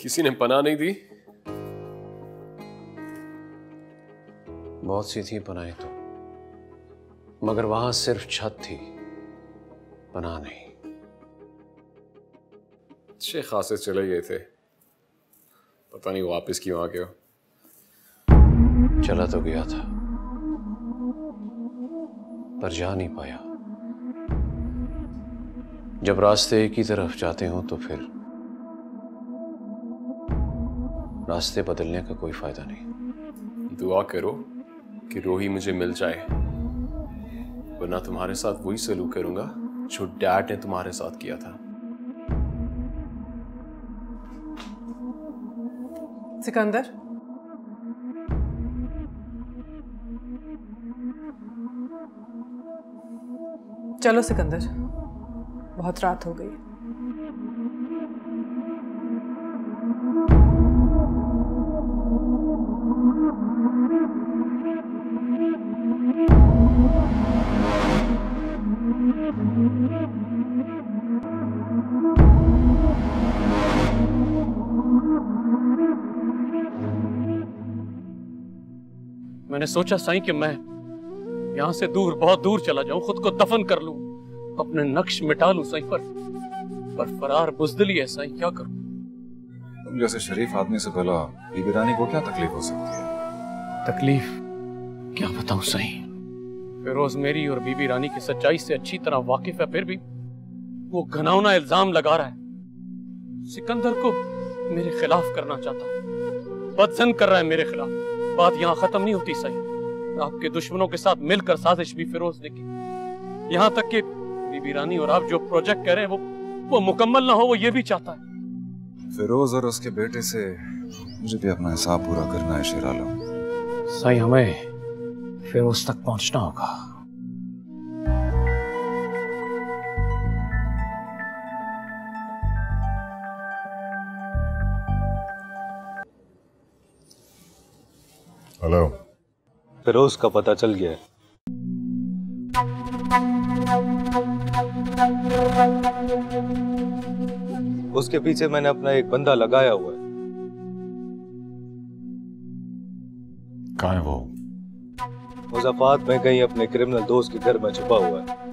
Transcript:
किसी ने पनाह नहीं दी? बहुत सी थी पनाहें तो, मगर वहां सिर्फ छत थी, पनाह नहीं। अच्छे खासे चले गए थे, पता नहीं वापस क्यों आ गए हो। चला तो गया था पर जा नहीं पाया। जब रास्ते एक ही तरफ जाते हो तो फिर रास्ते बदलने का कोई फायदा नहीं। दुआ करो कि रोही मुझे मिल जाए, वरना तुम्हारे साथ वही सलूक करूंगा जो डैड ने तुम्हारे साथ किया था। सिकंदर, चलो सिकंदर, बहुत रात हो गई। मैंने सोचा साईं कि मैं यहां से दूर, बहुत दूर चला जाऊं, खुद को दफन कर लूं, अपने नक्श मिटा लूं साईं, पर फरार बुज़दिली है साईं, क्या करूं? तुम जैसे शरीफ आदमी से भला बीबी रानी को क्या तकलीफ हो सकती है? तकलीफ क्या बताऊं साईं। फिरोज मेरी और बीबी रानी की सच्चाई से अच्छी तरह वाकिफ है, फिर भी वो घनावना इल्जाम लगा रहा है। सिकंदर को मेरे खिलाफ करना चाहता है, बदजन कर रहा है मेरे खिलाफ। बात यहाँ खत्म नहीं होती सही, आपके दुश्मनों के साथ मिलकर साजिश भी फिरोज ने की। यहाँ तक कि बीबी रानी और आप जो प्रोजेक्ट कर रहे हैं वो मुकम्मल ना हो, वो ये भी चाहता है। फिरोज और उसके बेटे से मुझे भी अपना हिसाब पूरा करना है शेर आलम। सही, हमें फिरोज तक पहुंचना होगा। हेलो, फिरोज का पता चल गया है। उसके पीछे मैंने अपना एक बंदा लगाया हुआ है। कहाँ है वो? मुज़फ्फराबाद में कहीं अपने क्रिमिनल दोस्त के घर में छुपा हुआ है।